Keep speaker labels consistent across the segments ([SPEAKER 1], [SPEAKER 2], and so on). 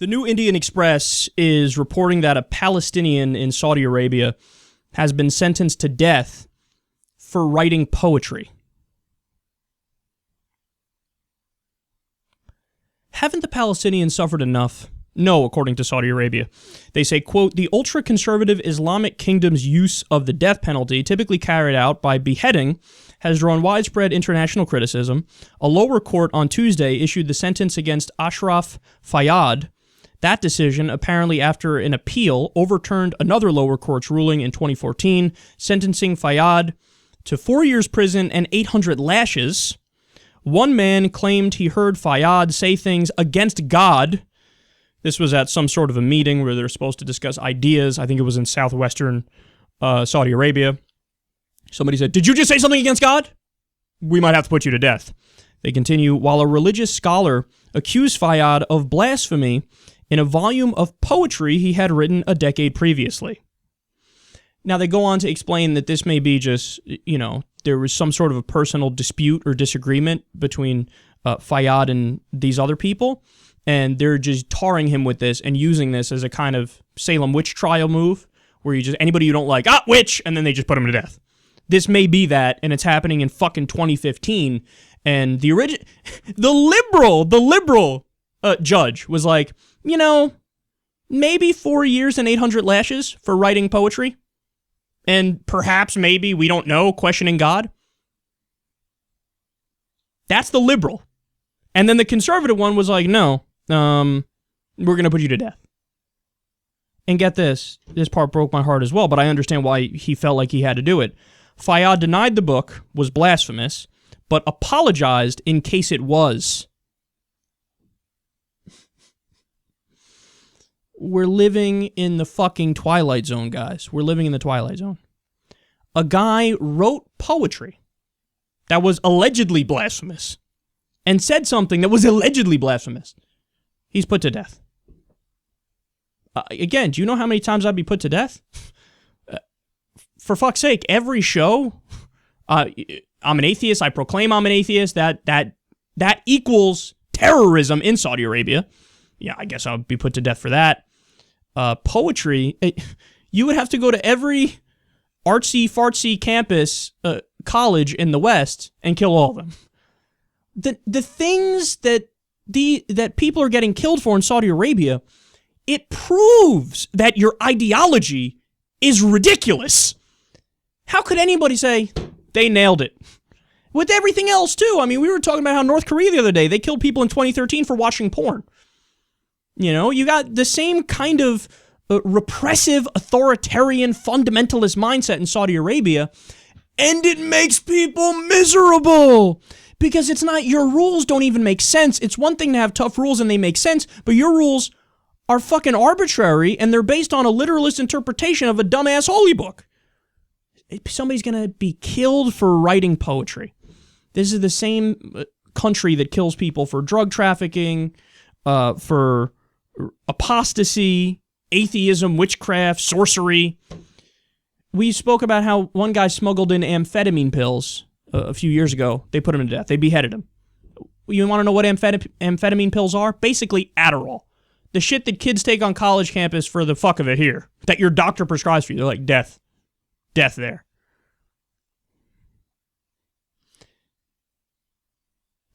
[SPEAKER 1] The New Indian Express is reporting that a Palestinian in Saudi Arabia has been sentenced to death for writing poetry. Haven't the Palestinians suffered enough? No, according to Saudi Arabia. They say, quote, the ultra-conservative Islamic kingdom's use of the death penalty, typically carried out by beheading, has drawn widespread international criticism. A lower court on Tuesday issued the sentence against Ashraf Fayyad. That decision, apparently after an appeal, overturned another lower court's ruling in 2014, sentencing Fayyad to 4 years prison and 800 lashes. One man claimed he heard Fayyad say things against God. This was at some sort of a meeting where they're supposed to discuss ideas. I think it was in southwestern Saudi Arabia. Somebody said, did you just say something against God? We might have to put you to death. They continue, while a religious scholar accused Fayyad of blasphemy in a volume of poetry he had written a decade previously. Now, they go on to explain that this may be just, there was some sort of a personal dispute or disagreement between Fayyad and these other people, and they're just tarring him with this and using this as a kind of Salem witch trial move, where you just, anybody you don't like, witch, and then they just put him to death. This may be that, and it's happening in fucking 2015, and the liberal judge was like, maybe 4 years and 800 lashes for writing poetry, and perhaps, maybe, we don't know, questioning God. That's the liberal. And then the conservative one was like, no, we're going to put you to death. And get this part broke my heart as well, but I understand why he felt like he had to do it. Fayyad denied the book was blasphemous, but apologized in case it was. We're living in the fucking Twilight Zone, guys. We're living in the Twilight Zone. A guy wrote poetry that was allegedly blasphemous and said something that was allegedly blasphemous. He's put to death. Again, do you know how many times I'd be put to death? For fuck's sake, every show, I'm an atheist, I proclaim I'm an atheist, that equals terrorism in Saudi Arabia. Yeah, I guess I would be put to death for that. Poetry, you would have to go to every artsy-fartsy campus, college in the West and kill all of them. The things that people are getting killed for in Saudi Arabia, it proves that your ideology is ridiculous. How could anybody say they nailed it? With everything else, too. I mean, we were talking about how North Korea the other day, they killed people in 2013 for watching porn. You got the same kind of repressive, authoritarian, fundamentalist mindset in Saudi Arabia, and it makes people miserable. Because it's not, your rules don't even make sense. It's one thing to have tough rules and they make sense, but your rules are fucking arbitrary and they're based on a literalist interpretation of a dumbass holy book. Somebody's going to be killed for writing poetry. This is the same country that kills people for drug trafficking, for apostasy, atheism, witchcraft, sorcery. We spoke about how one guy smuggled in amphetamine pills a few years ago. They put him to death. They beheaded him. You want to know what amphetamine pills are? Basically Adderall. The shit that kids take on college campus for the fuck of it here. That your doctor prescribes for you. They're like, death. Death there.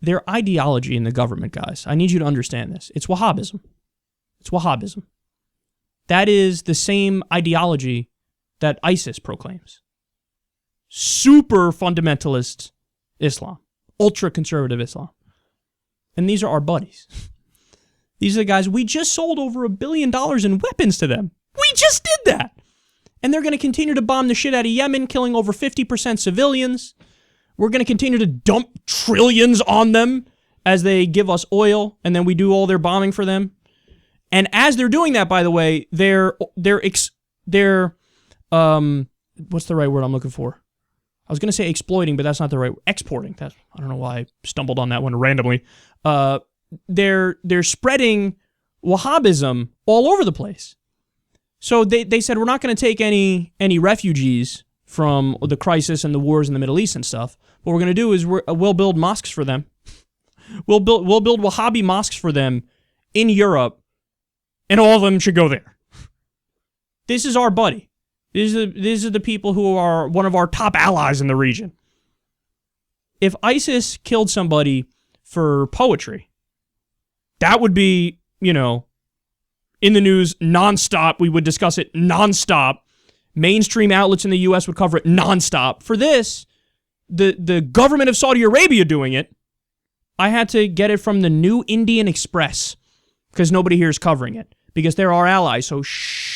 [SPEAKER 1] Their ideology in the government, guys, I need you to understand this. It's Wahhabism. It's Wahhabism. That is the same ideology that ISIS proclaims. Super fundamentalist Islam. Ultra-conservative Islam. And these are our buddies. These are the guys, we just sold over $1 billion in weapons to them. We just did that. And they're going to continue to bomb the shit out of Yemen, killing over 50% civilians. We're going to continue to dump trillions on them as they give us oil, and then we do all their bombing for them. And as they're doing that, by the way, they're what's the right word I'm looking for? I was going to say exploiting, but that's not the right word. Exporting. I don't know why I stumbled on that one randomly. They're spreading Wahhabism all over the place. So they said, we're not going to take any refugees from the crisis and the wars in the Middle East and stuff. What we're going to do is we'll build mosques for them. We'll build Wahhabi mosques for them in Europe and all of them should go there. This is our buddy. These are the people who are one of our top allies in the region. If ISIS killed somebody for poetry, that would be, in the news nonstop. We would discuss it nonstop. Mainstream outlets in the U.S. would cover it nonstop. For this, the government of Saudi Arabia doing it, I had to get it from the New Indian Express because nobody here is covering it because they're our allies. So shh.